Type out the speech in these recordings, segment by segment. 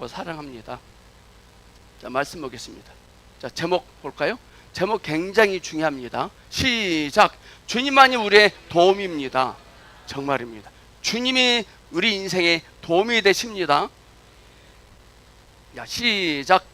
더 사랑합니다. 자, 말씀 보겠습니다. 자, 제목 볼까요? 제목 굉장히 중요합니다. 시작. 주님만이 우리의 도움입니다. 정말입니다. 주님이 우리 인생에 도움이 되십니다. 야, 시작.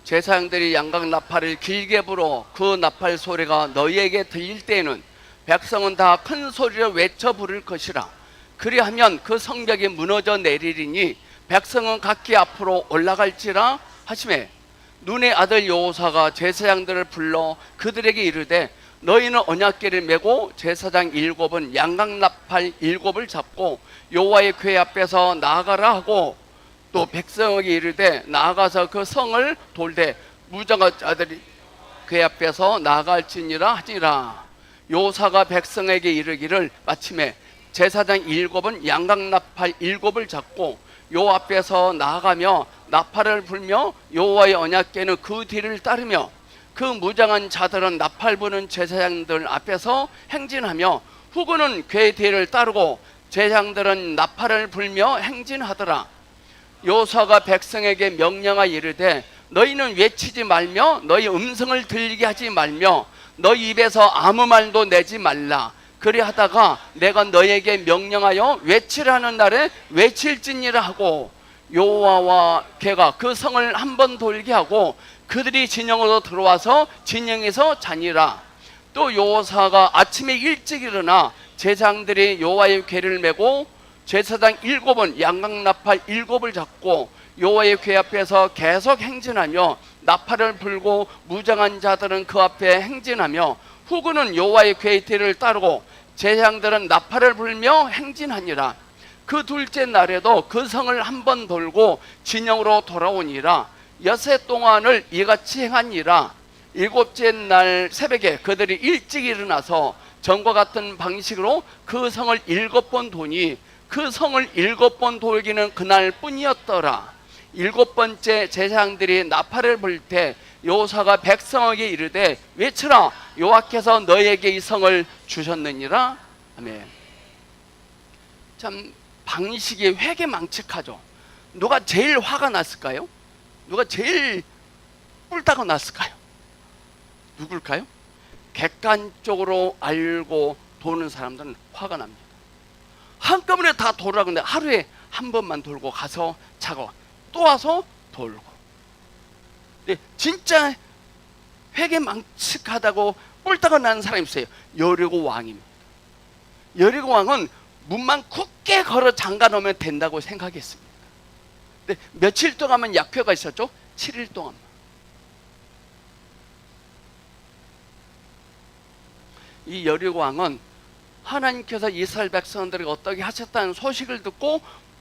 제사장들이 양각 나팔을 길게 불어 그 나팔 소리가 너희에게 들릴 때에는 백성은 다 큰 소리로 외쳐 부를 것이라. 그리하면 그 성벽이 무너져 내리리니 백성은 각기 앞으로 올라갈지라 하시매, 눈의 아들 여호사가 제사장들을 불러 그들에게 이르되, 너희는 언약궤를 메고 제사장 7은 양각 나팔 7을 잡고 여호와의 궤 앞에서 나아가라 하고, 또 백성에게 이르되 나아가서 그 성을 돌되 무장한 자들이 그 앞에서 나아갈지니라 하니라. 요사가 백성에게 이르기를, 마침에 제사장 7은 양각 나팔 7을 잡고 요 앞에서 나아가며 나팔을 불며 여호와의 언약궤는 그 뒤를 따르며, 그 무장한 자들은 나팔 부는 제사장들 앞에서 행진하며 후군은 궤 뒤를 따르고 제사장들은 나팔을 불며 행진하더라. 요사가 백성에게 명령하여 이르되, 너희는 외치지 말며 너희 음성을 들리게 하지 말며 너희 입에서 아무 말도 내지 말라. 그리하다가 내가 너희에게 명령하여 외치라는 날에 외칠지니라 하고, 여호와와 궤가 그 성을 한 번 돌게 하고 그들이 진영으로 들어와서 진영에서 자니라. 또 여호사가 아침에 일찍 일어나 제사장들이 여호와의 궤를 메고 제사장 7은 양각 나팔 7을 잡고 여호와의 궤 앞에서 계속 행진하며 나팔을 불고 무장한 자들은 그 앞에 행진하며 후군은 여호와의 궤 뒤를 따르고 제사장들은 나팔을 불며 행진하니라. 그 둘째 날에도 그 성을 한 번 돌고 진영으로 돌아오니라. 엿새 동안을 이같이 행하니라. 7째 날 새벽에 그들이 일찍 일어나서 전과 같은 방식으로 그 성을 7번 도니 그 성을 7번 돌기는 그날 뿐이었더라. 7번째 제사장들이 나팔을 불 때 여호사가 백성에게 이르되, 외치라. 여호와께서 너희에게 이 성을 주셨느니라. 아멘. 참 방식이 회개망측하죠. 누가 제일 화가 났을까요? 누가 제일 뿔따가 났을까요? 누굴까요? 객관적으로 알고 도는 사람들은 화가 납니다. 한꺼번에 다 돌으라고 하는데 하루에 한 번만 돌고 가서 자고 또 와서 돌고. 근데 진짜 회개망측하다고 뿔따가 나는 사람이 있어요. 여리고 왕입니다. 여리고 왕은 문만 굳게 걸어 잠가 놓으면 된다고 생각했습니다. 근데 며칠 동안만 약효가 있었죠? 7일 동안만. 이 여리고 왕은 하나님께서 이스라엘 백성들에게 어떻게 하셨다는 소식을 듣고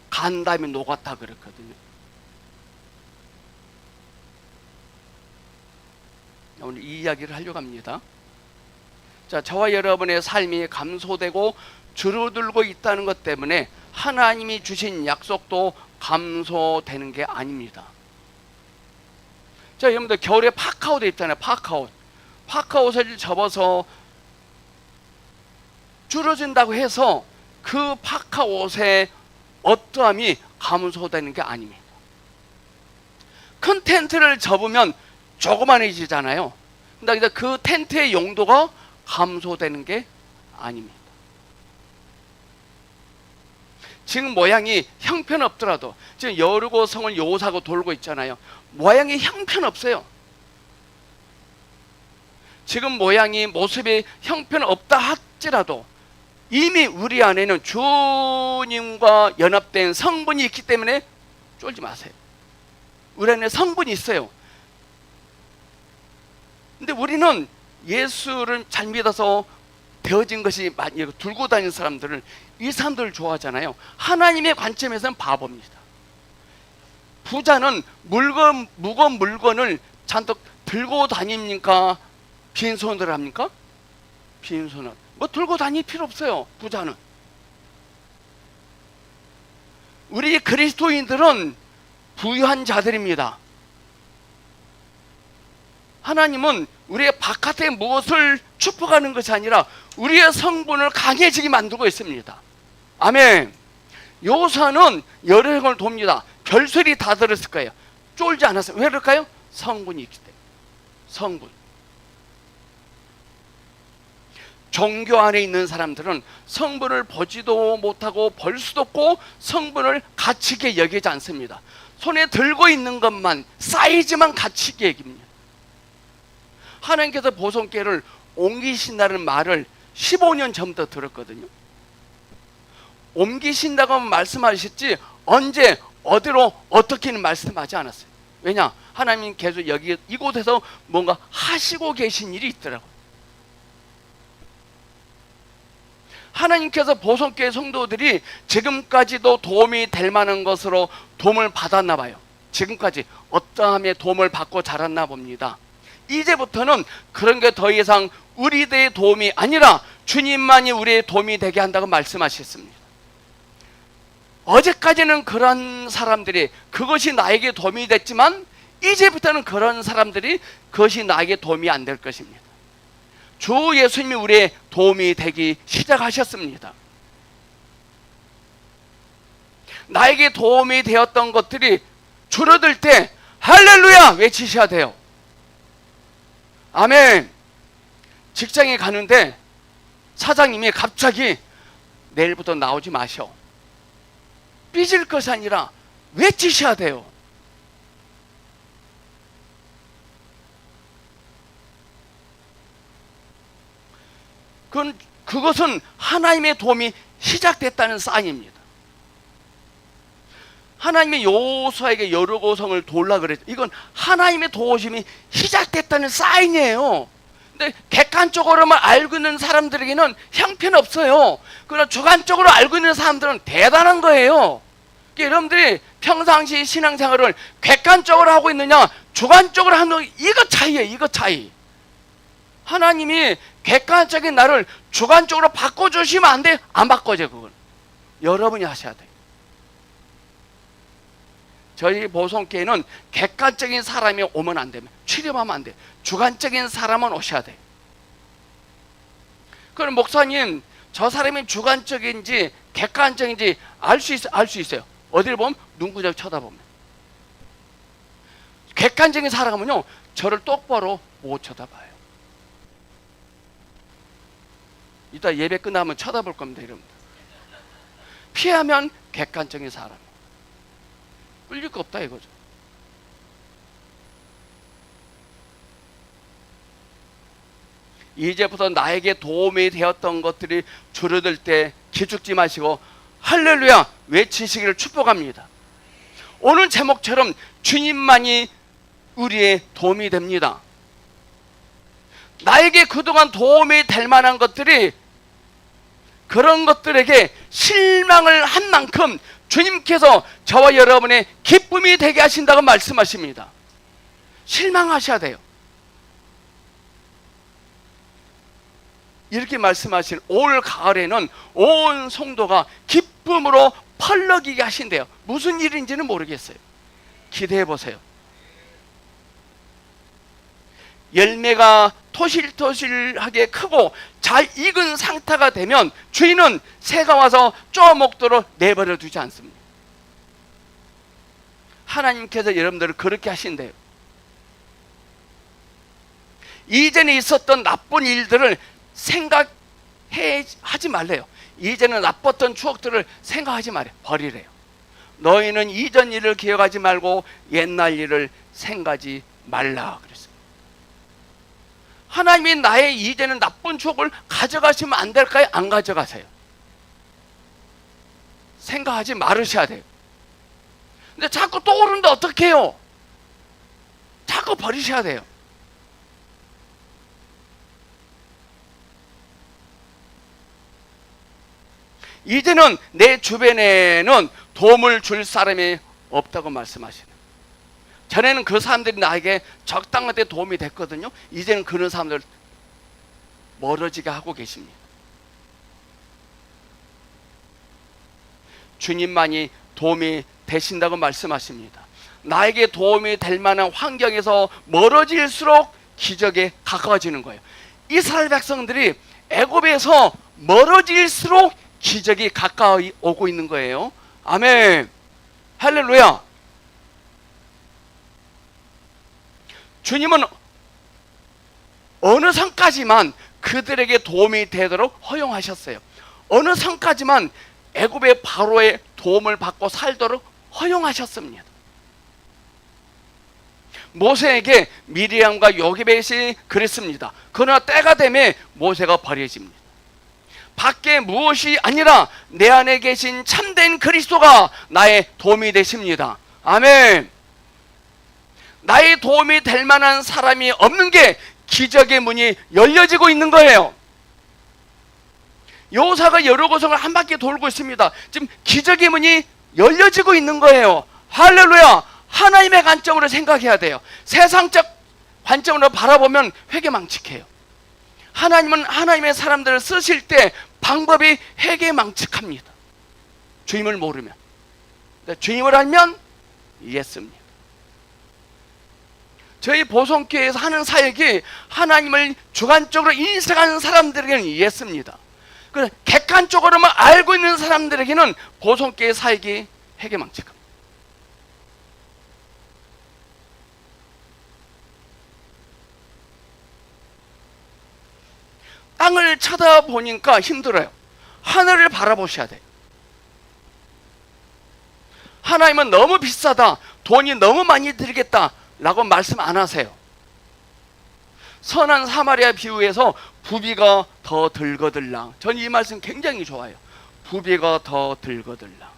간 다음에 녹았다 그랬거든요. 오늘 이 이야기를 하려고 합니다. 자, 저와 여러분의 삶이 감소되고 줄어들고 있다는 것 때문에 하나님이 주신 약속도 감소되는 게 아닙니다. 자, 여러분들 겨울에 파카옷 있잖아요. 파카옷을 접어서 줄어진다고 해서 그 파카옷의 어떠함이 감소되는 게 아닙니다. 큰 텐트를 접으면 조그만해지잖아요. 근데 그 텐트의 용도가 감소되는 게 아닙니다. 지금 모양이 형편없더라도, 지금 여리고 성을 여호사가 돌고 있잖아요. 모양이 형편없어요. 지금 모양이 모습이 형편없다 할지라도 이미 우리 안에는 주님과 연합된 성분이 있기 때문에 쫄지 마세요. 우리 안에 성분이 있어요. 근데 우리는 예수를 잘 믿어서 되어진 것이 들고 다니는 사람들을, 이 사람들을 좋아하잖아요. 하나님의 관점에서는 바보입니다. 부자는 무거운 물건을 잔뜩 들고 다닙니까? 빈손으로 합니까? 빈손으로. 뭐 들고 다닐 필요 없어요. 부자는. 우리 그리스도인들은 부유한 자들입니다. 하나님은 우리의 바깥의 무엇을 축복하는 것이 아니라 우리의 성분을 강해지게 만들고 있습니다. 아멘. 요사는 여러 행을 돕니다. 별소리 다 들었을 거예요. 쫄지 않았어요. 왜 그럴까요? 성분이 있기 때문에. 성분. 종교 안에 있는 사람들은 성분을 보지도 못하고 볼 수도 없고 성분을 가치 있게 여기지 않습니다. 손에 들고 있는 것만, 사이즈만 가치 있게 여깁니다. 하나님께서 보손교회를 옮기신다는 말을 15년 전부터 들었거든요. 옮기신다고 말씀하셨지 언제 어디로 어떻게는 말씀하지 않았어요. 왜냐? 하나님 계속 여기 이곳에서 뭔가 하시고 계신 일이 있더라고요. 하나님께서 보손교회 성도들이 지금까지도 도움이 될 만한 것으로 도움을 받았나 봐요. 지금까지 어떠함에 도움을 받고 자랐나 봅니다. 이제부터는 그런 게 더 이상 우리들의 도움이 아니라 주님만이 우리의 도움이 되게 한다고 말씀하셨습니다. 어제까지는 그런 사람들이 그것이 나에게 도움이 됐지만 이제부터는 그런 사람들이 그것이 나에게 도움이 안 될 것입니다. 주 예수님이 우리의 도움이 되기 시작하셨습니다. 나에게 도움이 되었던 것들이 줄어들 때 할렐루야 외치셔야 돼요. 아멘. 직장에 가는데 사장님이 갑자기 내일부터 나오지 마셔. 삐질 것이 아니라 외치셔야 돼요. 그것은 하나님의 도움이 시작됐다는 사인입니다. 하나님이 여호수아에게 여리고 성을 돌라 그랬죠. 이건 하나님의 도우심이 시작됐다는 사인이에요. 근데 객관적으로만 알고 있는 사람들에게는 형편없어요. 그러나 주관적으로 알고 있는 사람들은 대단한 거예요. 여러분들이 평상시 신앙생활을 객관적으로 하고 있느냐 주관적으로 하는 이거 차이예요. 이거 차이. 하나님이 객관적인 나를 주관적으로 바꿔주시면 안 돼. 안 바꿔져. 그건 여러분이 하셔야 돼요. 저희 보성교회는 객관적인 사람이 오면 안 됩니다. 출입하면 안 돼요. 주관적인 사람은 오셔야 돼요. 그럼 목사님 저 사람이 주관적인지 객관적인지 알 수 있어요. 어디를 보면 눈구멍 쳐다보면. 객관적인 사람은요 저를 똑바로 못 쳐다봐요. 이따 예배 끝나면 쳐다볼 겁니다. 여러분들. 피하면 객관적인 사람. 끌릴 거 없다 이거죠. 이제부터 나에게 도움이 되었던 것들이 줄어들 때 기죽지 마시고 할렐루야 외치시기를 축복합니다. 오늘 제목처럼 주님만이 우리의 도움이 됩니다. 나에게 그동안 도움이 될 만한 것들이 그런 것들에게 실망을 한 만큼 주님께서 저와 여러분의 기쁨이 되게 하신다고 말씀하십니다. 실망하셔야 돼요. 이렇게 말씀하신 올 가을에는 온 성도가 기쁨으로 펄럭이게 하신대요. 무슨 일인지는 모르겠어요. 기대해 보세요. 열매가 토실토실하게 크고 잘 익은 상태가 되면 주인은 새가 와서 쪼먹도록 내버려 두지 않습니다. 하나님께서 여러분들을 그렇게 하신대요. 이전에 있었던 나쁜 일들을 생각하지 말래요. 이제는 나빴던 추억들을 생각하지 말아요. 버리래요. 너희는 이전 일을 기억하지 말고 옛날 일을 생각하지 말라 그랬어요. 하나님이 나의 이제는 나쁜 추억을 가져가시면 안 될까요? 안 가져가세요. 생각하지 말으셔야 돼요. 근데 자꾸 떠오르는데 어떻게 해요? 자꾸 버리셔야 돼요. 이제는 내 주변에는 도움을 줄 사람이 없다고 말씀하시는. 전에는 그 사람들이 나에게 적당한 데 도움이 됐거든요. 이제는 그런 사람들 멀어지게 하고 계십니다. 주님만이 도움이 되신다고 말씀하십니다. 나에게 도움이 될 만한 환경에서 멀어질수록 기적에 가까워지는 거예요. 이스라엘 백성들이 애굽에서 멀어질수록 기적이 가까이 오고 있는 거예요. 아멘. 할렐루야. 주님은 어느 선까지만 그들에게 도움이 되도록 허용하셨어요. 어느 선까지만 애굽의 바로의 도움을 받고 살도록 허용하셨습니다. 모세에게 미리암과 요게벳이 그랬습니다. 그러나 때가 되면 모세가 버려집니다. 밖에 무엇이 아니라 내 안에 계신 참된 그리스도가 나의 도움이 되십니다. 아멘. 나의 도움이 될 만한 사람이 없는 게 기적의 문이 열려지고 있는 거예요. 여호사가 여러 고성을 한 바퀴 돌고 있습니다. 지금 기적의 문이 열려지고 있는 거예요. 할렐루야. 하나님의 관점으로 생각해야 돼요. 세상적 관점으로 바라보면 회개망측해요. 하나님은 하나님의 사람들을 쓰실 때 방법이 회개망측합니다. 주님을 모르면. 주님을 알면 이해했습니다. 저희 보성교회에서 하는 사역이 하나님을 주관적으로 인식하는 사람들에게는 이해했습니다. 객관적으로만 알고 있는 사람들에게는 보성교회 사역이 회개망측합니다. 땅을 쳐다보니까 힘들어요. 하늘을 바라보셔야 돼요. 하나님은 너무 비싸다, 돈이 너무 많이 들겠다 라고 말씀 안 하세요. 선한 사마리아 비유에서 부비가 더 들거들라. 전 이 말씀 굉장히 좋아요. 부비가 더 들거들라.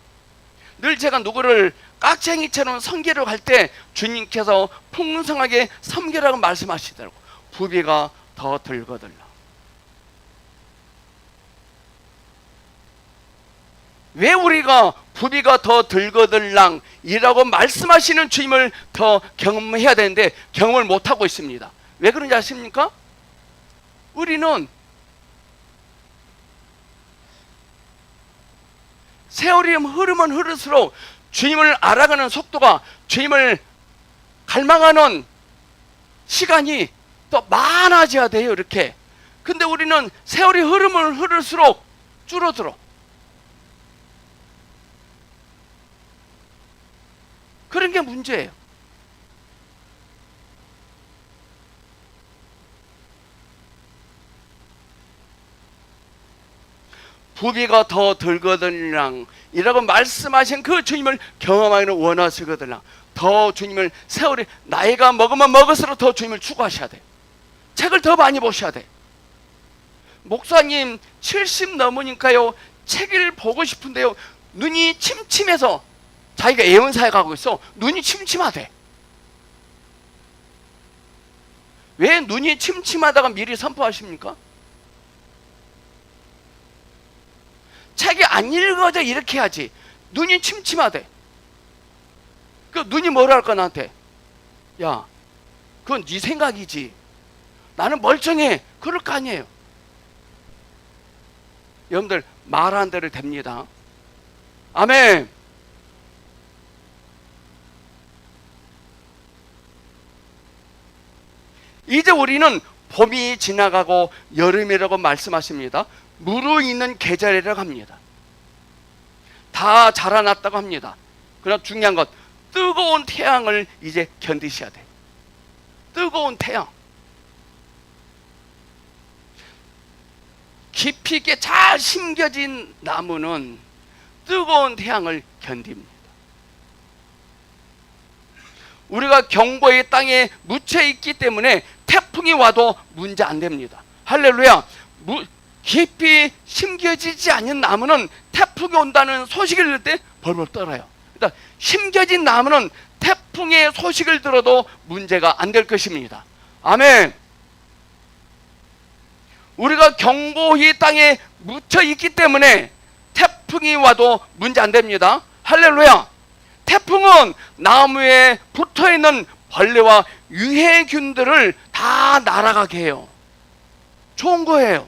늘 제가 누구를 깍쟁이처럼 섬기러 갈 때 주님께서 풍성하게 섬기라고 말씀하시더라고. 부비가 더 들거들라. 왜 우리가 부비가 더 들거들랑이라고 말씀하시는 주님을 더 경험해야 되는데 경험을 못하고 있습니다. 왜 그런지 아십니까? 우리는 세월이 흐르면 흐를수록 주님을 알아가는 속도가, 주님을 갈망하는 시간이 더 많아져야 돼요. 이렇게. 근데 우리는 세월이 흐르면 흐를수록 줄어들어. 그런 게 문제예요. 부비가 더 들거들랑 이라고 말씀하신 그 주님을 경험하기를 원하시거들랑, 더 주님을 세월이 나이가 먹으면 먹을수록 더 주님을 추구하셔야 돼요. 책을 더 많이 보셔야 돼요. 목사님 70 넘으니까요 책을 보고 싶은데요 눈이 침침해서, 자기가 예언사에 가고 있어. 눈이 침침하대. 왜 눈이 침침하다가 미리 선포하십니까? 책이 안 읽어져 이렇게 해야지. 눈이 침침하대. 그 눈이 뭐라 할까 나한테? 야, 그건 네 생각이지. 나는 멀쩡해. 그럴 거 아니에요. 여러분들 말한 대로 됩니다. 아멘. 이제 우리는 봄이 지나가고 여름이라고 말씀하십니다. 무르익는 계절이라고 합니다. 다 자라났다고 합니다. 그러나 중요한 것, 뜨거운 태양을 이제 견디셔야 돼. 뜨거운 태양. 깊이 있게 잘 심겨진 나무는 뜨거운 태양을 견딥니다. 우리가 경고의 땅에 묻혀 있기 때문에 태풍이 와도 문제 안 됩니다. 할렐루야. 깊이 심겨지지 않는 나무는 태풍이 온다는 소식을 들을 때 벌벌 떨어요. 그러니까 심겨진 나무는 태풍의 소식을 들어도 문제가 안 될 것입니다. 아멘. 우리가 경고의 땅에 묻혀 있기 때문에 태풍이 와도 문제 안 됩니다. 할렐루야. 태풍은 나무에 붙어있는 벌레와 유해균들을 다 날아가게 해요. 좋은 거예요.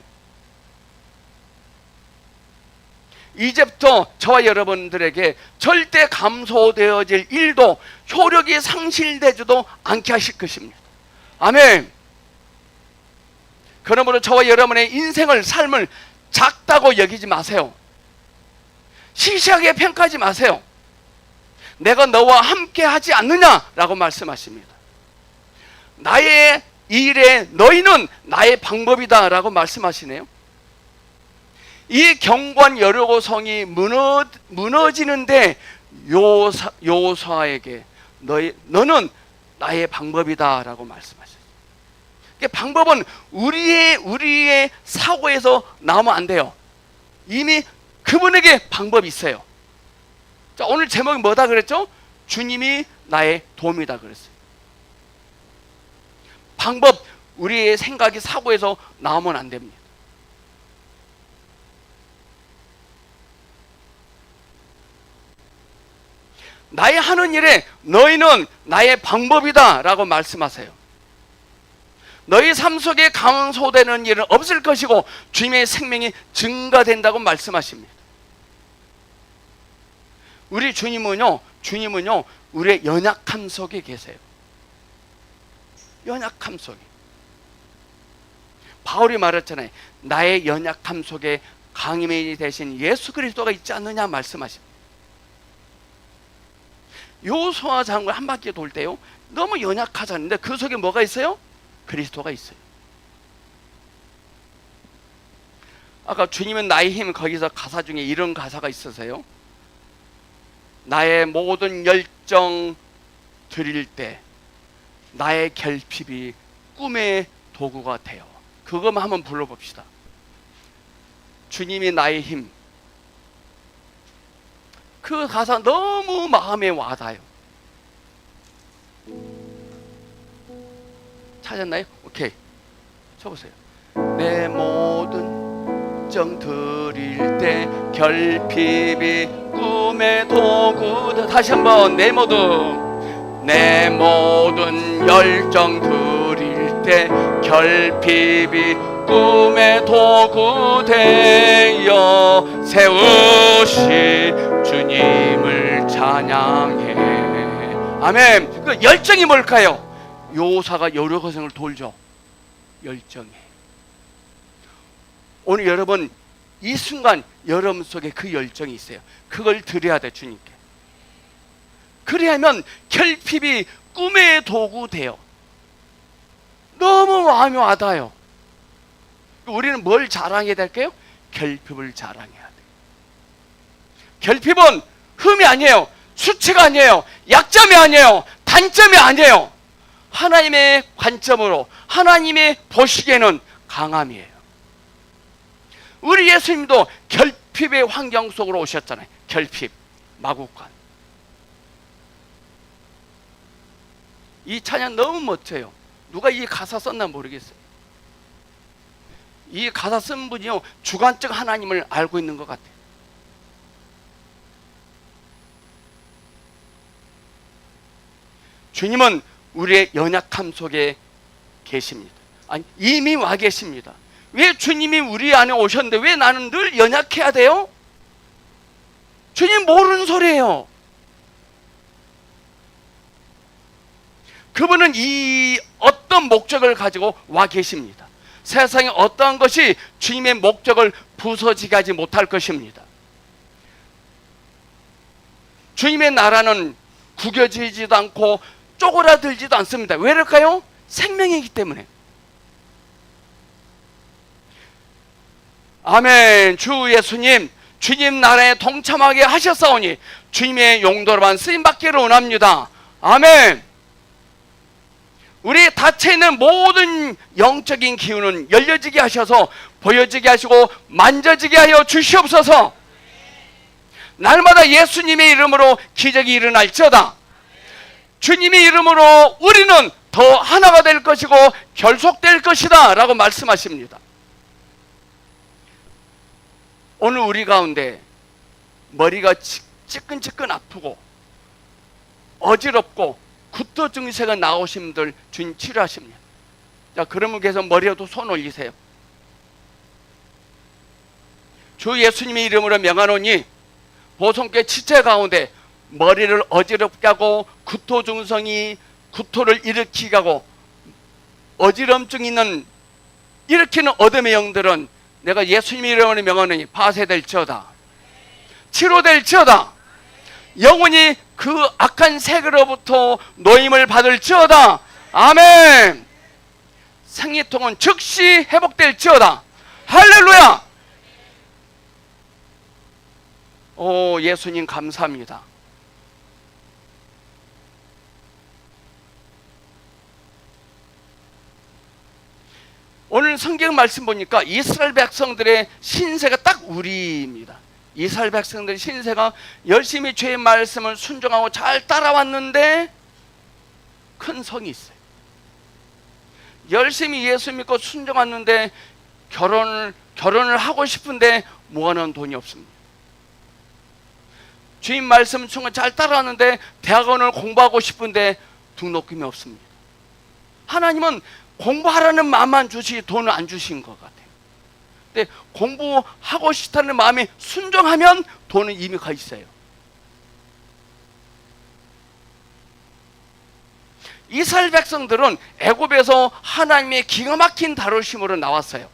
이제부터 저와 여러분들에게 절대 감소되어질 일도 효력이 상실되지도 않게 하실 것입니다. 아멘. 그러므로 저와 여러분의 인생을, 삶을 작다고 여기지 마세요. 시시하게 평가하지 마세요. 내가 너와 함께 하지 않느냐라고 말씀하십니다. 나의 일에 너희는 나의 방법이다 라고 말씀하시네요. 이 경관 여리고성이 무너지는데 요수아에게 너는 나의 방법이다 라고 말씀하셨어요. 방법은 우리의 사고에서 나오면 안 돼요. 이미 그분에게 방법이 있어요. 자, 오늘 제목이 뭐다 그랬죠? 주님이 나의 도움이다 그랬어요. 방법, 우리의 생각이 사고에서 나오면 안 됩니다. 나의 하는 일에 너희는 나의 방법이다 라고 말씀하세요. 너희 삶 속에 감소되는 일은 없을 것이고 주님의 생명이 증가된다고 말씀하십니다. 우리 주님은요 우리의 연약함 속에 계세요. 연약함 속에. 바울이 말했잖아요. 나의 연약함 속에 강림이 되신 예수 그리스도가 있지 않느냐 말씀하십니다. 요수아 장군 한 바퀴 돌 때요 너무 연약하잖아요. 그 속에 뭐가 있어요? 그리스도가 있어요. 아까 주님은 나의 힘, 거기서 가사 중에 이런 가사가 있어서요. 나의 모든 열정 드릴 때 나의 결핍이 꿈의 도구가 되어. 그것만 한번 불러봅시다. 주님이 나의 힘. 그 가사 너무 마음에 와닿아요. 찾았나요? 오케이. 쳐보세요. 내 모든 정 드릴 때 결핍이 꿈의 도구다. 다시 한번. 내 모든 열정 드릴 때 결핍이 꿈의 도구 되어 세우시 주님을 찬양해. 아멘. 그 열정이 뭘까요? 요사가 여리고성을 돌죠. 열정이. 오늘 여러분 이 순간 여러분 속에 그 열정이 있어요. 그걸 드려야 돼 주님께. 그래야만 결핍이 꿈의 도구 돼요. 너무 마음이 와닿아요. 우리는 뭘 자랑해야 될까요? 결핍을 자랑해야 돼요. 결핍은 흠이 아니에요. 수치가 아니에요. 약점이 아니에요. 단점이 아니에요. 하나님의 관점으로 하나님의 보시기에는 강함이에요. 우리 예수님도 결핍의 환경 속으로 오셨잖아요. 결핍, 마구간. 이 찬양 너무 멋져요. 누가 이 가사 썼나 모르겠어요. 이 가사 쓴 분이요 주관적 하나님을 알고 있는 것 같아요. 주님은 우리의 연약함 속에 계십니다. 아니, 이미 와 계십니다. 왜 주님이 우리 안에 오셨는데 왜 나는 늘 연약해야 돼요? 주님 모르는 소리예요. 그분은 이 어떤 목적을 가지고 와 계십니다. 세상에 어떠한 것이 주님의 목적을 부서지게 하지 못할 것입니다. 주님의 나라는 구겨지지도 않고 쪼그라들지도 않습니다. 왜 그럴까요? 생명이기 때문에. 아멘. 주 예수님, 주님 나라에 동참하게 하셨사오니 주님의 용도로만 쓰임받기를 원합니다. 아멘. 우리 닫혀있는 모든 영적인 기운은 열려지게 하셔서 보여지게 하시고 만져지게 하여 주시옵소서. 날마다 예수님의 이름으로 기적이 일어날지어다. 주님의 이름으로 우리는 더 하나가 될 것이고 결속될 것이다 라고 말씀하십니다. 오늘 우리 가운데 머리가 찌끈찌끈 아프고 어지럽고 구토 증세가 나오신 분들 주님 치료하십니다. 자, 그러면 계속 머리에도 손 올리세요. 주 예수님의 이름으로 명하노니 보성교회 지체 가운데 머리를 어지럽게 하고 구토 증상이 구토를 일으키게 하고 어지럼증 있는 일으키는 어둠의 영들은 내가 예수님의 이름으로 명하노니 파쇄될지어다, 치료될지어다, 영원히 그 악한 세계로부터 노임을 받을지어다. 아멘. 생리통은 즉시 회복될지어다. 할렐루야. 오, 예수님 감사합니다. 오늘 성경 말씀 보니까 이스라엘 백성들의 신세가 딱 우리입니다. 이스라엘 백성들의 신세가 열심히 주의 말씀을 순종하고 잘 따라왔는데 큰 성이 있어요. 열심히 예수 믿고 순종했는데 결혼을 하고 싶은데 모아놓은 돈이 없습니다. 주님 말씀 순종 잘 따라왔는데 대학원을 공부하고 싶은데 등록금이 없습니다. 하나님은 공부하라는 마음만 주시지 돈을 안 주신 것 같아요. 근데 공부하고 싶다는 마음이 순종하면 돈은 이미 가 있어요. 이스라엘 백성들은 애굽에서 하나님의 기가 막힌 다루심으로 나왔어요.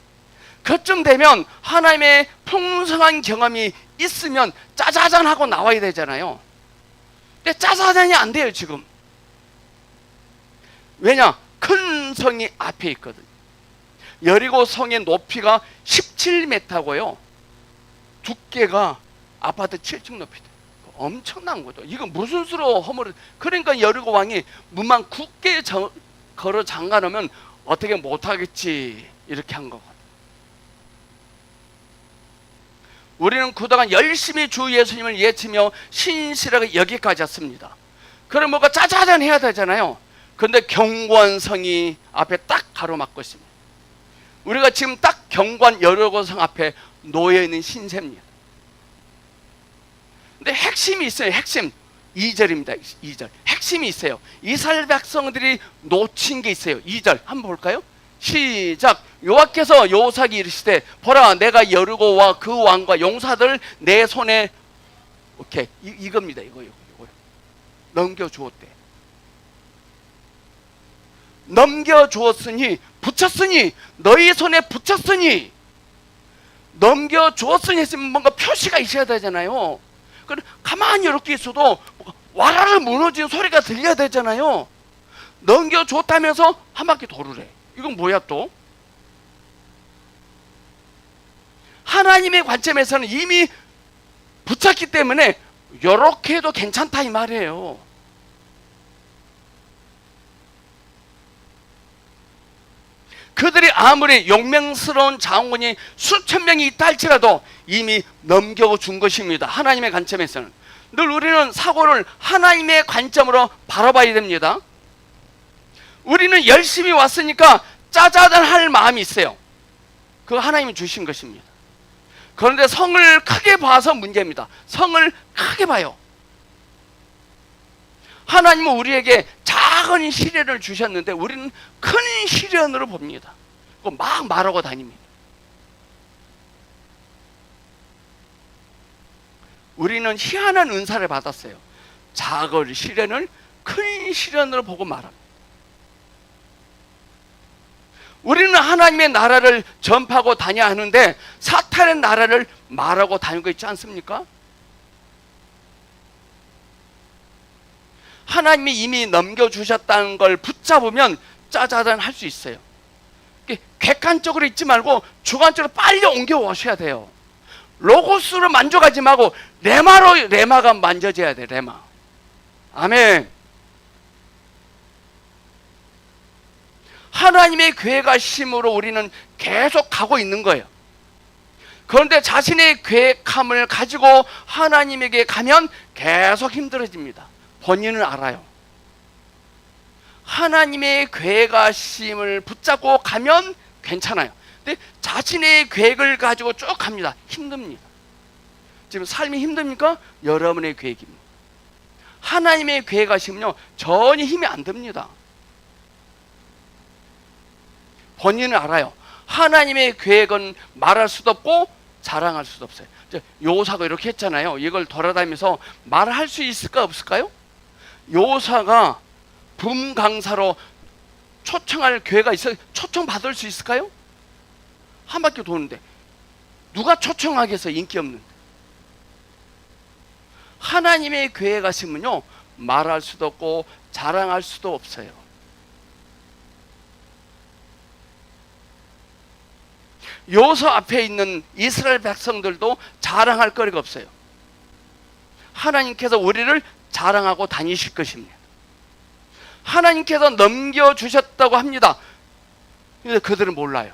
그쯤 되면 하나님의 풍성한 경험이 있으면 짜자잔 하고 나와야 되잖아요. 근데 짜자잔이 안 돼요 지금. 왜냐? 큰 성이 앞에 있거든요. 여리고 성의 높이가 17m고요 두께가 아파트 7층 높이 돼요. 엄청난 거죠. 이거 무슨 수로 허물을. 그러니까 여리고 왕이 문만 굳게 걸어 잠가놓으면 어떻게 못하겠지 이렇게 한 거거든요. 우리는 그동안 열심히 주 예수님을 예치며 신실하게 여기까지 왔습니다. 그럼 뭐가 짜자잔 해야 되잖아요. 그런데 견고한 성이 앞에 딱 가로막고 있습니다. 우리가 지금 딱 견고한 여리고 성 앞에 놓여있는 신세입니다. 근데 핵심이 있어요. 핵심 2절입니다. 2절 핵심이 있어요. 이스라엘 백성들이 놓친 게 있어요. 2절 한번 볼까요? 시작. 여호와께서 여호사에게 이르시되 보라 내가 여리고와 그 왕과 용사들 내 손에 오케이 이겁니다. 이거요. 넘겨주었대. 넘겨주었으니 붙였으니 너희 손에 붙였으니 넘겨주었으니 했으면 뭔가 표시가 있어야 되잖아요. 가만히 이렇게 있어도 와라를 무너지는 소리가 들려야 되잖아요. 넘겨줬다면서 한 바퀴 도르래. 이건 뭐야 또? 하나님의 관점에서는 이미 붙였기 때문에 이렇게 해도 괜찮다 이 말이에요. 그들이 아무리 용맹스러운 장군이 수천 명이 있다 할지라도 이미 넘겨준 것입니다. 하나님의 관점에서는. 늘 우리는 사고를 하나님의 관점으로 바라봐야 됩니다. 우리는 열심히 왔으니까 짜자잔 할 마음이 있어요. 그거 하나님이 주신 것입니다. 그런데 성을 크게 봐서 문제입니다. 성을 크게 봐요. 하나님은 우리에게 작은 시련을 주셨는데 우리는 큰 시련으로 봅니다. 막 말하고 다닙니다. 우리는 희한한 은사를 받았어요. 작은 시련을 큰 시련으로 보고 말합니다. 우리는 하나님의 나라를 전파하고 다녀야 하는데 사탄의 나라를 말하고 다니고 있지 않습니까? 하나님이 이미 넘겨주셨다는 걸 붙잡으면 짜자잔 할 수 있어요. 객관적으로 있지 말고 주관적으로 빨리 옮겨오셔야 돼요. 로고스로 만족하지 말고 레마가 만져져야 돼. 레마. 아멘. 하나님의 계획과 심으로 우리는 계속 가고 있는 거예요. 그런데 자신의 계획함을 가지고 하나님에게 가면 계속 힘들어집니다. 본인은 알아요. 하나님의 계획하심을 붙잡고 가면 괜찮아요. 근데 자신의 계획을 가지고 쭉 갑니다. 힘듭니다. 지금 삶이 힘듭니까? 여러분의 계획입니다. 하나님의 계획하시면요 전혀 힘이 안 듭니다. 본인은 알아요. 하나님의 계획은 말할 수도 없고 자랑할 수도 없어요. 요사가 이렇게 했잖아요. 이걸 돌아다니면서 말할 수 있을까 없을까요? 요사가 붐강사로 초청할 기회가 있어요. 초청 받을 수 있을까요? 한 바퀴 도는데 누가 초청하겠어? 인기 없는데. 하나님의 교회 가시면요 말할 수도 없고 자랑할 수도 없어요. 요소 앞에 있는 이스라엘 백성들도 자랑할 거리가 없어요. 하나님께서 우리를 자랑하고 다니실 것입니다. 하나님께서 넘겨주셨다고 합니다. 근데 그들은 몰라요.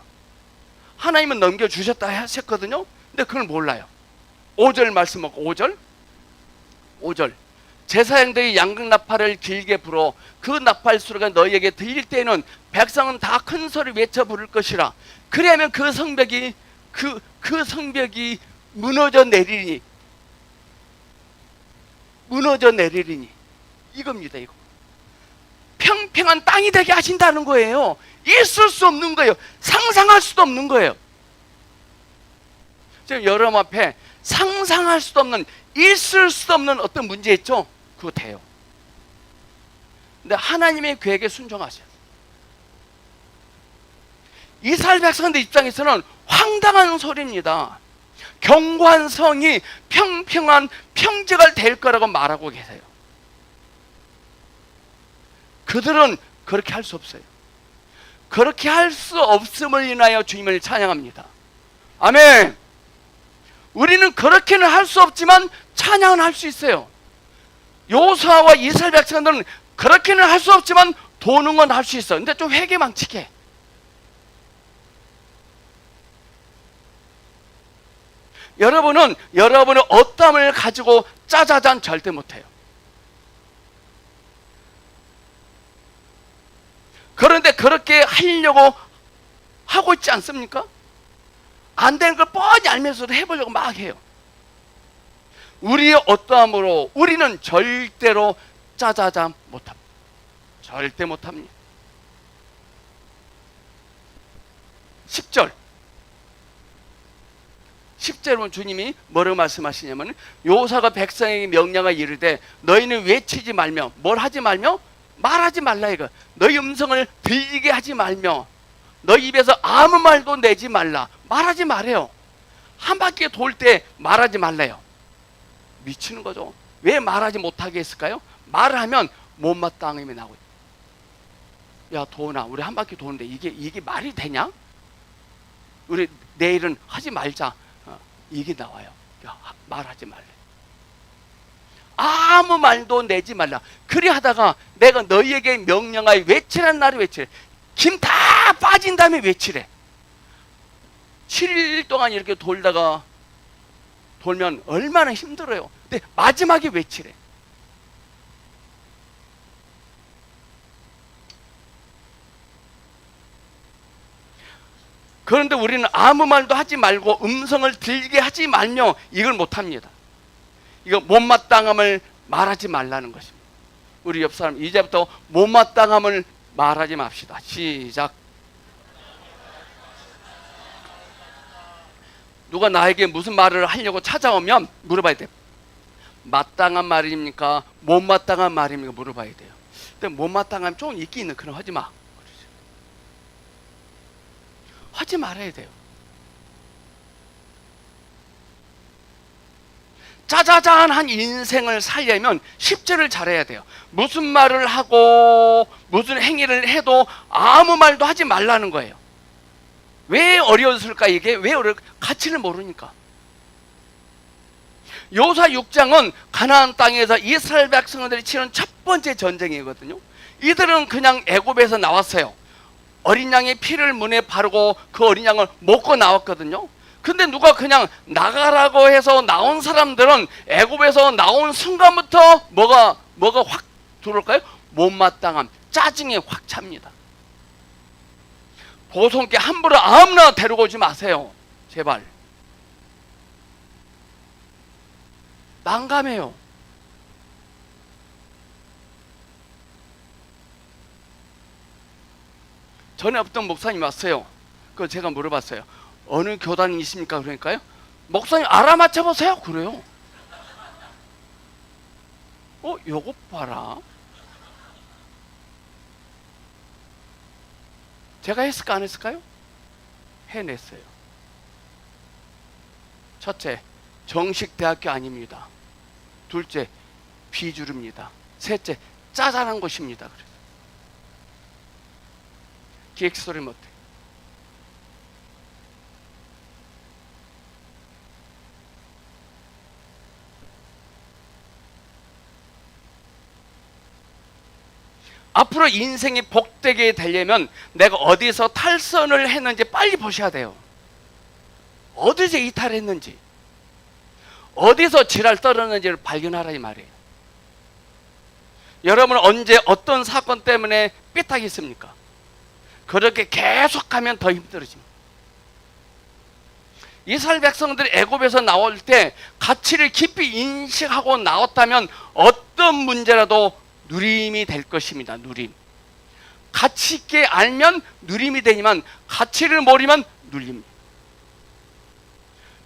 하나님은 넘겨주셨다 하셨거든요. 근데 그걸 몰라요. 5절 말씀 먹고 5절 제사장들이 양극나팔을 길게 불어 그 나팔 소리가 너희에게 들릴 때에는 백성은 다 큰 소리 외쳐 부를 것이라. 그리하면 그 성벽이 무너져 내리니 이겁니다. 이거 평평한 땅이 되게 하신다는 거예요. 있을 수 없는 거예요. 상상할 수도 없는 거예요. 지금 여러분 앞에 상상할 수도 없는, 있을 수도 없는 어떤 문제 있죠? 그거 돼요. 근데 하나님의 계획에 순종하세요. 이스라엘 백성들 입장에서는 황당한 소리입니다. 견고한 성이 평평한 평지가 될 거라고 말하고 계세요. 그들은 그렇게 할 수 없어요. 그렇게 할 수 없음을 인하여 주님을 찬양합니다. 아멘. 우리는 그렇게는 할 수 없지만 찬양은 할 수 있어요. 요수아와 이스라엘 백성들은 그렇게는 할 수 없지만 도는 건 할 수 있어. 근데 좀 회개망측해. 여러분은 여러분의 어떠함을 가지고 짜자잔 절대 못해요. 그런데 그렇게 하려고 하고 있지 않습니까? 안 되는 걸 뻔히 알면서도 해보려고 막 해요. 우리의 어떠함으로 우리는 절대로 짜자잔 못합니다. 절대 못합니다. 10절은 주님이 뭐라고 말씀하시냐면, 요사가 백성에게 명령하여 이르되 너희는 외치지 말며, 뭘 하지 말며? 말하지 말라. 이거 너희 음성을 들리게 하지 말며 너희 입에서 아무 말도 내지 말라. 말하지 말아요. 한 바퀴 돌 때 말하지 말래요. 미치는 거죠. 왜 말하지 못하게 했을까요? 말을 하면 못마땅함이 나고, 야 도훈아 우리 한 바퀴 도는데 이게 말이 되냐? 우리 내일은 하지 말자. 이게 나와요. 야, 말하지 말래. 아무 말도 내지 말라. 그리 하다가 내가 너희에게 명령하여 외치라는 날에 외치래. 김 다 빠진 다음에 외치래. 7일 동안 이렇게 돌면 얼마나 힘들어요. 근데 마지막에 외치래. 그런데 우리는 아무 말도 하지 말고 음성을 들게 하지 말며 이걸 못합니다. 이거 못마땅함을 말하지 말라는 것입니다. 우리 옆 사람 이제부터 못마땅함을 말하지 맙시다. 시작. 누가 나에게 무슨 말을 하려고 찾아오면 물어봐야 돼요. 마땅한 말입니까? 못마땅한 말입니까? 물어봐야 돼요. 근데 못마땅함 좀 있긴 있는, 그럼 하지 마. 하지 말아야 돼요. 짜자잔한 인생을 살려면 10절을 잘해야 돼요. 무슨 말을 하고 무슨 행위를 해도 아무 말도 하지 말라는 거예요. 왜 어려웠을까? 이게 왜 어려울까? 가치를 모르니까. 요사 6장은 가나안 땅에서 이스라엘 백성들이 치른 첫 번째 전쟁이거든요. 이들은 그냥 애굽에서 나왔어요. 어린 양의 피를 문에 바르고 그 어린 양을 먹고 나왔거든요. 근데 누가 그냥 나가라고 해서 나온 사람들은 애굽에서 나온 순간부터 뭐가 확 들어올까요? 못마땅함, 짜증이 확 찹니다. 보송께 함부로 아무나 데리고 오지 마세요. 제발. 난감해요. 전에 어떤 목사님 왔어요. 그걸 제가 물어봤어요. 어느 교단이십니까? 그러니까요, 목사님 알아맞혀 보세요. 그래요. 요것 봐라. 제가 했을까 안 했을까요? 해냈어요. 첫째, 정식 대학교 아닙니다. 둘째, 비주류입니다. 셋째, 짜잘한 곳입니다. 그래서 기획소리 못해. 앞으로 인생이 복되게 되려면 내가 어디서 탈선을 했는지 빨리 보셔야 돼요. 어디서 이탈했는지, 어디서 지랄 떨었는지를 발견하라 이 말이에요. 여러분은 언제 어떤 사건 때문에 삐딱했습니까? 그렇게 계속하면 더 힘들어집니다. 이스라엘 백성들이 애굽에서 나올 때 가치를 깊이 인식하고 나왔다면 어떤 문제라도 누림이 될 것입니다. 누림. 가치 있게 알면 누림이 되지만 가치를 모르면 눌립니다.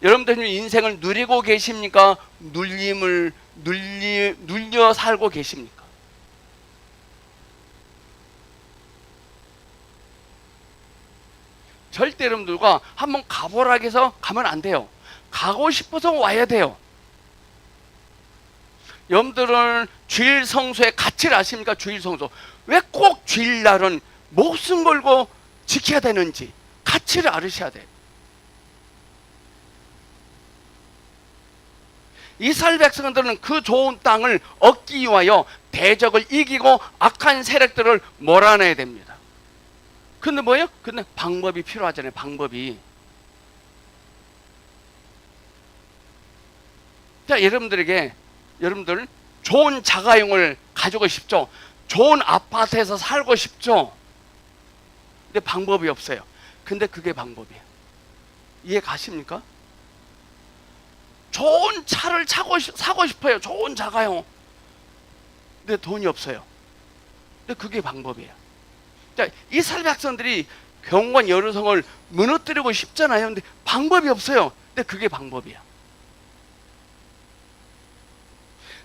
여러분들 인생을 누리고 계십니까? 눌림을 눌려 살고 계십니까? 절대 여러분들과 한번 가보라 해서 가면 안 돼요. 가고 싶어서 와야 돼요. 여러분들은 주일 성소의 가치를 아십니까? 주일 성소. 왜 꼭 주일날은 목숨 걸고 지켜야 되는지 가치를 알으셔야 돼요. 이스라엘 백성들은 그 좋은 땅을 얻기 위하여 대적을 이기고 악한 세력들을 몰아내야 됩니다. 근데 뭐예요? 근데 방법이 필요하잖아요. 방법이. 자, 여러분들 좋은 자가용을 가지고 싶죠? 좋은 아파트에서 살고 싶죠? 근데 방법이 없어요. 근데 그게 방법이에요. 이해 가십니까? 좋은 차를 사고 싶어요. 좋은 자가용. 근데 돈이 없어요. 근데 그게 방법이에요. 자, 이스라엘 백성들이 경관 여루성을 무너뜨리고 싶잖아요. 근데 방법이 없어요. 근데 그게 방법이에요.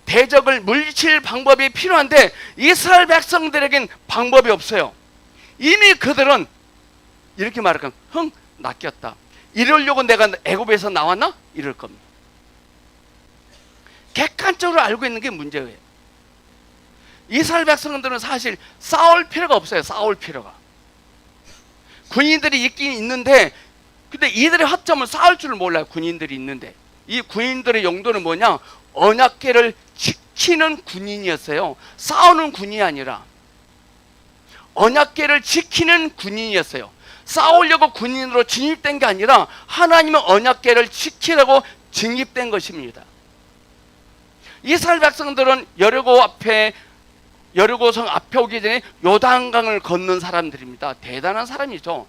대적을 물리칠 방법이 필요한데 이스라엘 백성들에겐 방법이 없어요. 이미 그들은 이렇게 말할까요? 낚였다. 이러려고 내가 애굽에서 나왔나? 이럴 겁니다. 객관적으로 알고 있는 게 문제예요. 이스라엘 백성들은 사실 싸울 필요가 없어요. 싸울 필요가. 군인들이 있긴 있는데, 근데 이들의 허점은 싸울 줄 몰라요. 군인들이 있는데. 이 군인들의 용도는 뭐냐? 언약궤를 지키는 군인이었어요. 싸우는 군인이 아니라 언약궤를 지키는 군인이었어요. 싸우려고 군인으로 진입된 게 아니라 하나님의 언약궤를 지키려고 진입된 것입니다. 이스라엘 백성들은 여리고성 앞에 오기 전에 요단강을 건넌 사람들입니다. 대단한 사람이죠.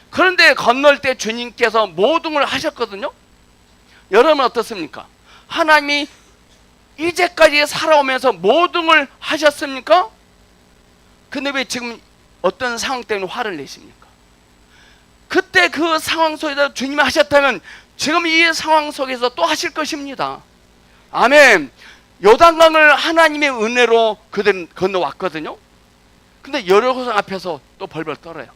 그런데 건널 때 주님께서 모든걸 하셨거든요. 여러분 어떻습니까? 하나님이 이제까지 살아오면서 모든 걸 하셨습니까? 근데 왜 지금 어떤 상황 때문에 화를 내십니까? 그때 그 상황 속에서 주님이 하셨다면 지금 이 상황 속에서 또 하실 것입니다. 아멘. 요단강을 하나님의 은혜로 그들은 건너왔거든요. 근데 여리고성 앞에서 또 벌벌 떨어요.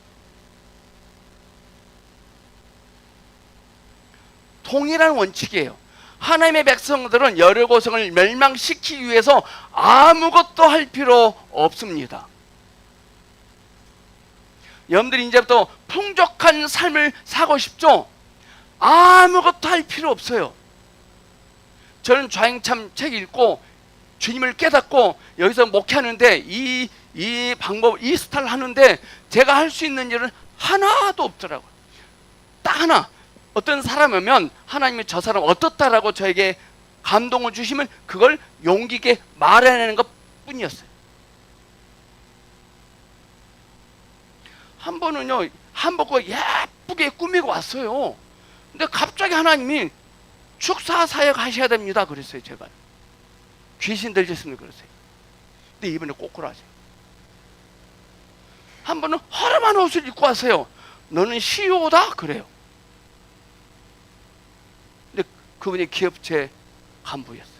통일한 원칙이에요. 하나님의 백성들은 여리고성을 멸망시키기 위해서 아무것도 할 필요 없습니다. 여러분들이 이제부터 풍족한 삶을 사고 싶죠? 아무것도 할 필요 없어요. 저는 좌행참 책 읽고 주님을 깨닫고 여기서 목회하는데 이 방법, 이 스타일 하는데 제가 할 수 있는 일은 하나도 없더라고요. 딱 하나. 어떤 사람 오면 하나님이 저 사람 어떻다라고 저에게 감동을 주시면 그걸 용기 있게 말해내는 것 뿐이었어요. 한 번은요, 한복을 예쁘게 꾸미고 왔어요. 근데 갑자기 하나님이 축사 사역 하셔야 됩니다 그랬어요. 제가 귀신 들렸으면 그러세요. 근데 이번에 꼬꾸라져요. 한 번은 허름한 옷을 입고 왔어요. 너는 CEO다? 그래요. 근데 그분이 기업체 간부였어요.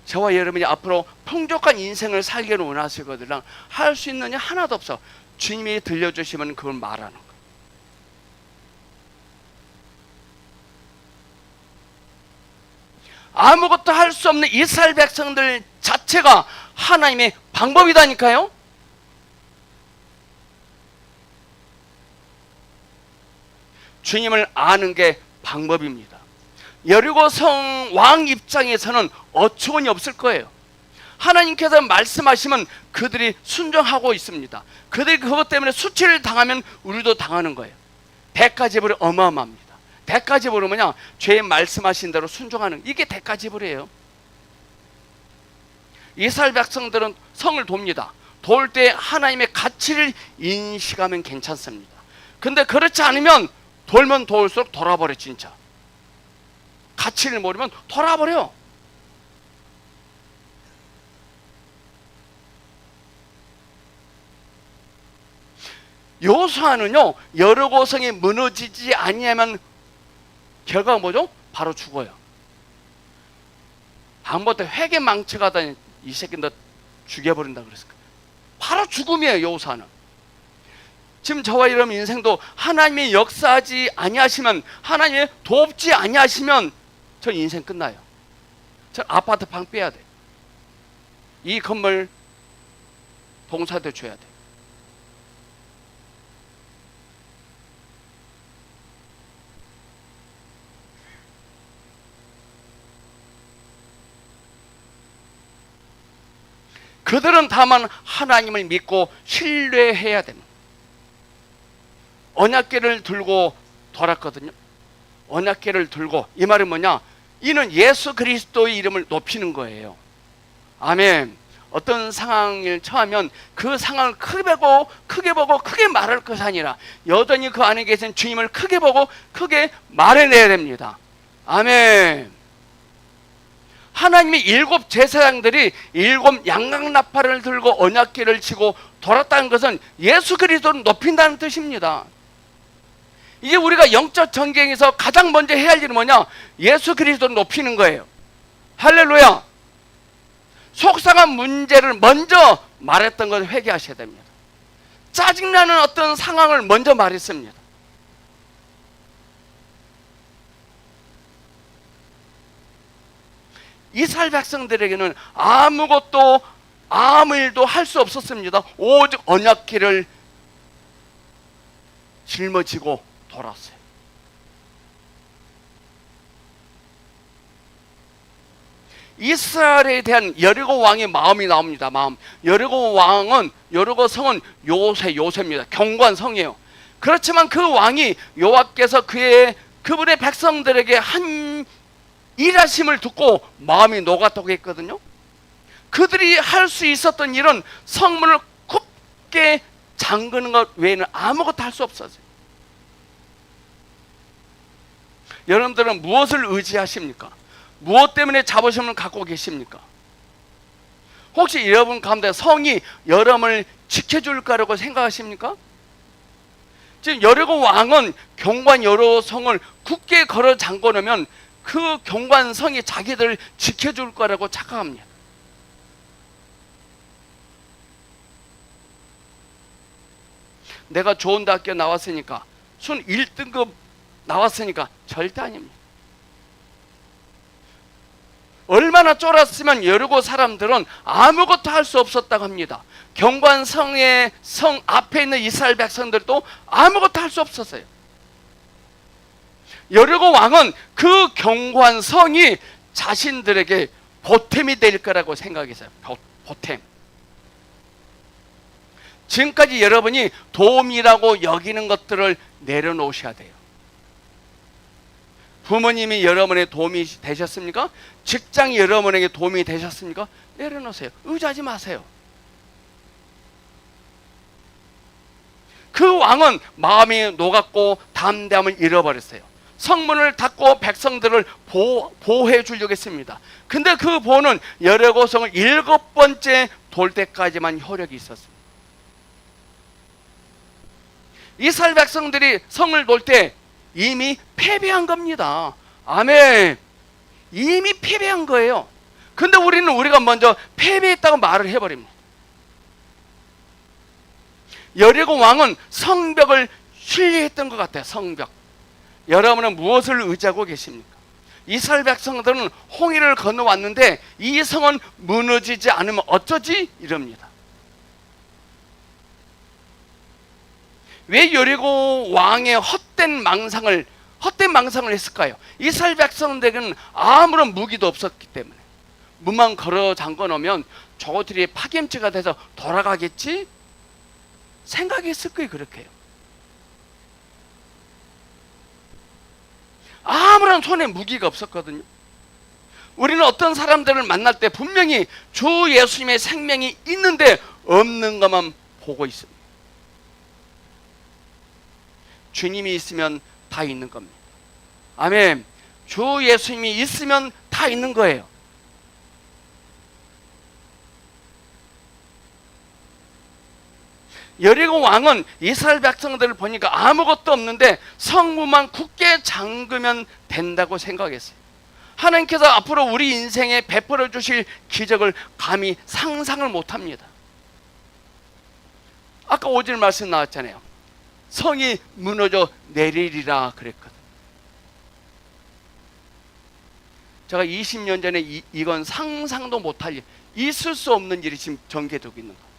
저와 여러분이 앞으로 풍족한 인생을 살기를 원하시거든 할 수 있는 게 하나도 없어. 주님이 들려주시면 그걸 말하는 거예요. 아무것도 할 수 없는 이스라엘 백성들 자체가 하나님의 방법이다니까요. 주님을 아는 게 방법입니다. 여리고성 왕 입장에서는 어처구니 없을 거예요. 하나님께서 말씀하시면 그들이 순종하고 있습니다. 그들이 그것 때문에 수치를 당하면 우리도 당하는 거예요. 대가지불이 어마어마합니다. 대가지불은 뭐냐? 죄 말씀하신 대로 순종하는, 이게 대가지불이에요. 이스라엘 백성들은 성을 돕니다. 도울 때 하나님의 가치를 인식하면 괜찮습니다. 근데 그렇지 않으면 돌면 도울수록 돌아버려. 진짜 가치를 모르면 돌아버려. 요수아는요, 여리고성이 무너지지 아니하면 결과가 뭐죠? 바로 죽어요. 방법때 회개 망쳐가다니 이 새끼 너 죽여버린다 그랬을 거예요. 바로 죽음이에요. 요수아는. 지금 저와 여러분 인생도 하나님이 역사하지 아니하시면, 하나님이 돕지 아니하시면 저 인생 끝나요. 저 아파트 방 빼야 돼. 이 건물 봉사도 줘야 돼. 그들은 다만 하나님을 믿고 신뢰해야 됩니다. 언약궤를 들고 돌았거든요. 언약궤를 들고, 이 말은 뭐냐? 이는 예수 그리스도의 이름을 높이는 거예요. 아멘. 어떤 상황을 처하면 그 상황을 크게 보고 크게 말할 것이 아니라 여전히 그 안에 계신 주님을 크게 보고 크게 말해내야 됩니다. 아멘. 하나님이 7 제사장들이 7 양강나팔을 들고 언약궤를 치고 돌았다는 것은 예수 그리스도를 높인다는 뜻입니다. 이제 우리가 영적 전쟁에서 가장 먼저 해야 할 일은 뭐냐? 예수 그리스도를 높이는 거예요. 할렐루야. 속상한 문제를 먼저 말했던 걸 회개하셔야 됩니다. 짜증나는 어떤 상황을 먼저 말했습니다. 이스라엘 백성들에게는 아무것도 아무 일도 할 수 없었습니다. 오직 언약궤를 짊어지고 돌았어요. 이스라엘에 대한 여리고 왕의 마음이 나옵니다. 마음. 여리고 성은 요새입니다. 견고한 성이에요. 그렇지만 그 왕이 여호와께서 그분의 백성들에게 한 일하심을 듣고 마음이 녹아도겠거든요. 그들이 할 수 있었던 일은 성문을 굽게 잠그는 것 외에는 아무것도 할 수 없었어요. 여러분들은 무엇을 의지하십니까? 무엇 때문에 자부심을 갖고 계십니까? 혹시 여러분 가운데 성이 여러분을 지켜줄 거라고 생각하십니까? 지금 여리고 왕은 견고한 여러 성을 굳게 걸어 잠궈 놓으면 그 견고한 성이 자기들을 지켜줄 거라고 착각합니다. 내가 좋은 대학교 나왔으니까, 순 1등급 나왔으니까 절대 아닙니다. 얼마나 쫄았으면 여리고 사람들은 아무것도 할 수 없었다고 합니다. 견고한 성 앞에 있는 이스라엘 백성들도 아무것도 할 수 없었어요. 여리고 왕은 그 견고한 성이 자신들에게 보탬이 될 거라고 생각했어요. 보탬. 지금까지 여러분이 도움이라고 여기는 것들을 내려놓으셔야 돼요. 부모님이 여러분의 도움이 되셨습니까? 직장이 여러분에게 도움이 되셨습니까? 내려놓으세요. 의지하지 마세요. 그 왕은 마음이 녹았고 담대함을 잃어버렸어요. 성문을 닫고 백성들을 보호해 주려고 했습니다. 근데 그 보호는 여리고성을 7번째 돌 때까지만 효력이 있었습니다. 이스라엘 백성들이 성을 돌 때 이미 패배한 겁니다. 아멘. 이미 패배한 거예요. 근데 우리가 먼저 패배했다고 말을 해버립니다. 여리고 왕은 성벽을 신뢰했던 것 같아요. 성벽. 여러분은 무엇을 의지하고 계십니까? 이스라엘 백성들은 홍해를 건너왔는데 이 성은 무너지지 않으면 어쩌지? 이럽니다. 왜 여리고 왕의 헛된 망상을 했을까요? 이스라엘 백성들에게는 아무런 무기도 없었기 때문에. 문만 걸어 잠궈 놓으면 저것들이 파김치가 돼서 돌아가겠지? 생각했을 거예요. 그렇게 해요. 아무런 손에 무기가 없었거든요. 우리는 어떤 사람들을 만날 때 분명히 주 예수님의 생명이 있는데 없는 것만 보고 있습니다. 주님이 있으면 다 있는 겁니다. 아멘. 주 예수님이 있으면 다 있는 거예요. 여리고 왕은 이스라엘 백성들을 보니까 아무것도 없는데 성문만 굳게 잠그면 된다고 생각했어요. 하나님께서 앞으로 우리 인생에 베풀어 주실 기적을 감히 상상을 못합니다. 아까 5절 말씀 나왔잖아요. 성이 무너져 내리리라 그랬거든. 제가 20년 전에 이건 상상도 못할 일, 있을 수 없는 일이 지금 전개되고 있는 거예요.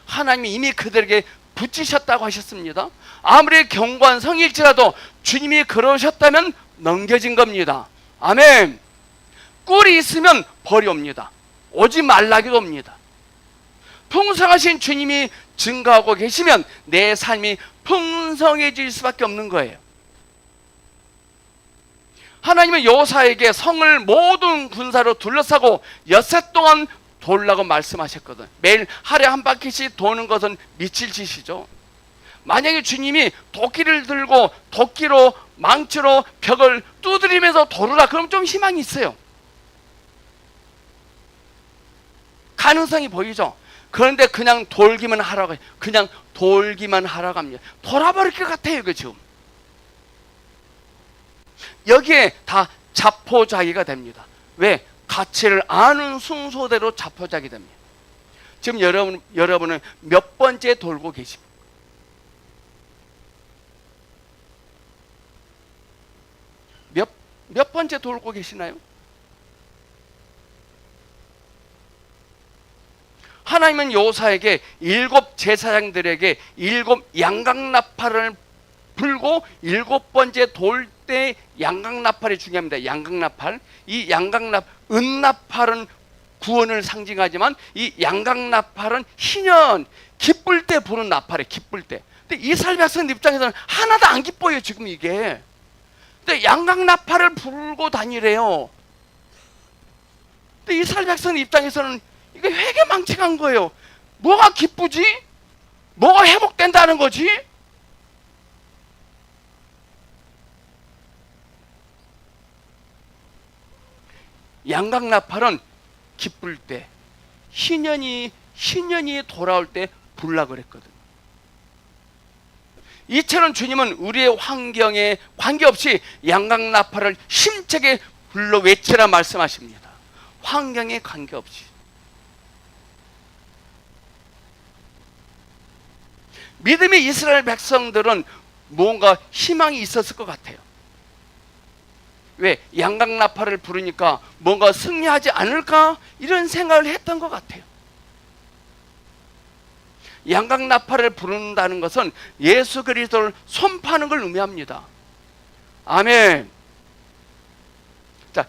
하나님이 이미 그들에게 붙이셨다고 하셨습니다. 아무리 견고한 성일지라도 주님이 그러셨다면 넘겨진 겁니다. 아멘. 꿀이 있으면 벌이 옵니다. 오지 말라기도 옵니다. 풍성하신 주님이 증거하고 계시면 내 삶이 풍성해질 수밖에 없는 거예요. 하나님은 여호사에게 성을 모든 군사로 둘러싸고 엿새 동안 돌라고 말씀하셨거든. 매일 하루에 한 바퀴씩 도는 것은 미칠 짓이죠. 만약에 주님이 도끼를 들고 도끼로 망치로 벽을 두드리면서 돌으라 그럼 좀 희망이 있어요. 가능성이 보이죠. 그런데 그냥 돌기만 하라고 해요. 그냥 돌기만 하라고 합니다. 돌아버릴 것 같아요. 이거 지금 여기에 다 자포자기가 됩니다. 왜? 가치를 아는 순서대로 자포자기 됩니다. 지금 여러분은 몇 번째 돌고 계십니까? 몇 번째 돌고 계시나요? 하나님은 여호사에게 7 제사장들에게 7 양각나팔을 불고 7번째 돌 때 양각나팔이 중요합니다. 양각나팔. 이 은나팔은 구원을 상징하지만 이 양각나팔은 희년, 기쁠 때 부는 나팔이에요. 기쁠 때. 근데 이스라엘 백성 입장에서는 하나도 안 기뻐요. 지금 이게. 근데 양각나팔을 불고 다니래요. 근데 이스라엘 백성 입장에서는 이게 회개망측한 거예요. 뭐가 기쁘지? 뭐가 회복된다는 거지? 양각나팔은 기쁠 때, 희년이 돌아올 때 불라 그랬거든. 이처럼 주님은 우리의 환경에 관계없이 양각나팔을 힘차게 불러 외치라 말씀하십니다. 환경에 관계없이. 믿음의 이스라엘 백성들은 뭔가 희망이 있었을 것 같아요. 왜? 양각나팔을 부르니까 뭔가 승리하지 않을까? 이런 생각을 했던 것 같아요. 양각나팔을 부른다는 것은 예수 그리스도를 선포하는 걸 의미합니다. 아멘. 자,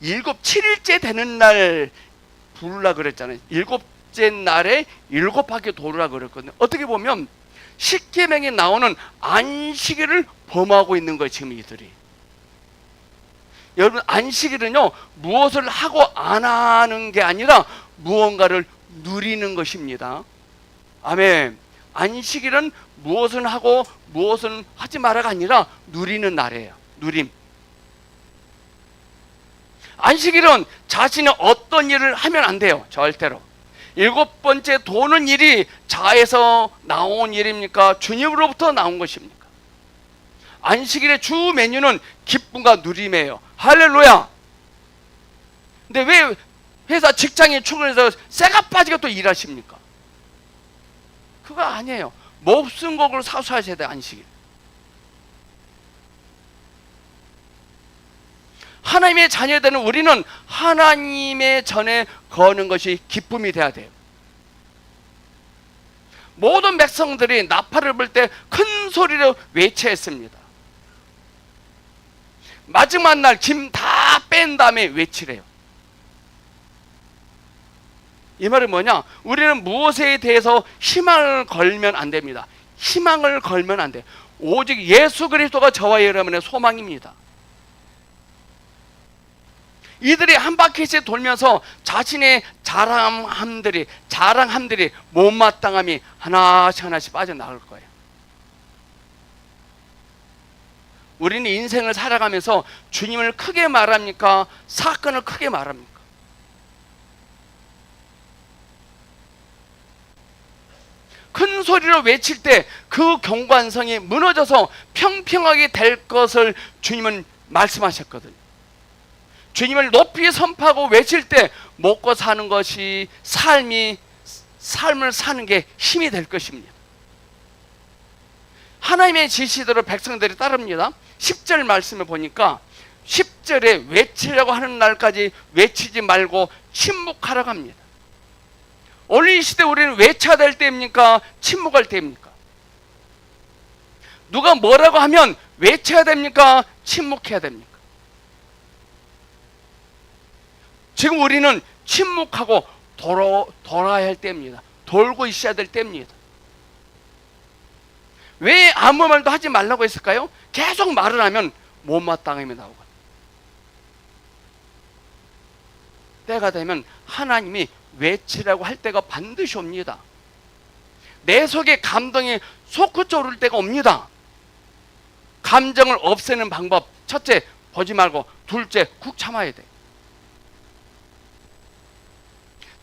7일째 되는 날 부르라 그랬잖아요. 7째 날에 7바퀴 도르라 그랬거든요. 어떻게 보면 십계명에 나오는 안식일을 범하고 있는 거예요. 지금 이들이. 여러분, 안식일은요 무엇을 하고 안 하는 게 아니라 무언가를 누리는 것입니다. 아멘. 안식일은 무엇은 하고 무엇은 하지 마라가 아니라 누리는 날이에요. 누림. 안식일은 자신이 어떤 일을 하면 안 돼요. 절대로. 7번째 도는 일이 자에서 나온 일입니까? 주님으로부터 나온 것입니까? 안식일의 주 메뉴는 기쁨과 누림이에요. 할렐루야. 근데 왜 회사 직장에 출근해서 쇠가 빠지게 또 일하십니까? 그거 아니에요. 목숨 걸고 사수하셔야 돼요. 안식일. 하나님의 자녀되는 우리는 하나님의 전에 거는 것이 기쁨이 돼야 돼요. 모든 백성들이 나팔을 불 때 큰 소리로 외쳐야 했습니다. 마지막 날 짐 다 뺀 다음에 외치래요. 이 말은 뭐냐? 우리는 무엇에 대해서 희망을 걸면 안 됩니다. 희망을 걸면 안 돼요. 오직 예수 그리스도가 저와 여러분의 소망입니다. 이들이 한 바퀴씩 돌면서 자신의 자랑함들이 못마땅함이 하나씩 빠져나갈 거예요. 우리는 인생을 살아가면서 주님을 크게 말합니까? 사건을 크게 말합니까? 큰 소리로 외칠 때 그 경관성이 무너져서 평평하게 될 것을 주님은 말씀하셨거든요. 주님을 높이 선포하고 외칠 때 먹고 사는 것이 삶을 사는 게 힘이 될 것입니다. 하나님의 지시대로 백성들이 따릅니다. 10절 말씀을 보니까 10절에 외치려고 하는 날까지 외치지 말고 침묵하라고 합니다. 오늘 이 시대 우리는 외쳐야 될 때입니까? 침묵할 때입니까? 누가 뭐라고 하면 외쳐야 됩니까? 침묵해야 됩니까? 지금 우리는 침묵하고 돌아야 할 때입니다. 돌고 있어야 될 때입니다. 왜 아무 말도 하지 말라고 했을까요? 계속 말을 하면 못마땅함이 나오거든요. 때가 되면 하나님이 외치라고 할 때가 반드시 옵니다. 내 속에 감동이 솟구쳐 오를 때가 옵니다. 감정을 없애는 방법, 첫째, 보지 말고, 둘째, 쿡 참아야 돼.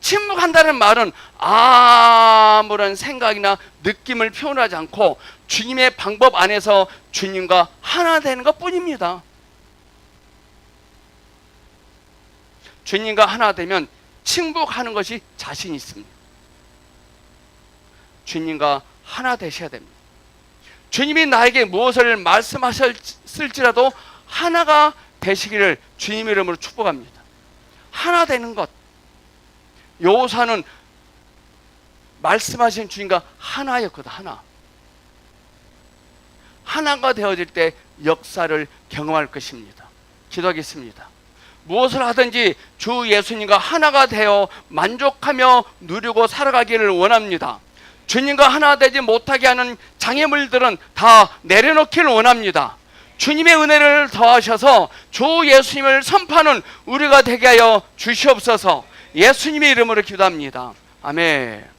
침묵한다는 말은 아무런 생각이나 느낌을 표현하지 않고 주님의 방법 안에서 주님과 하나 되는 것 뿐입니다. 주님과 하나 되면 침묵하는 것이 자신 있습니다. 주님과 하나 되셔야 됩니다. 주님이 나에게 무엇을 말씀하셨을지라도 하나가 되시기를 주님의 이름으로 축복합니다. 하나 되는 것. 여호사는 말씀하신 주님과 하나였거든. 하나가 되어질 때 역사를 경험할 것입니다. 기도하겠습니다. 무엇을 하든지 주 예수님과 하나가 되어 만족하며 누리고 살아가기를 원합니다. 주님과 하나 되지 못하게 하는 장애물들은 다 내려놓기를 원합니다. 주님의 은혜를 더하셔서 주 예수님을 선포하는 우리가 되게 하여 주시옵소서. 예수님의 이름으로 기도합니다. 아멘.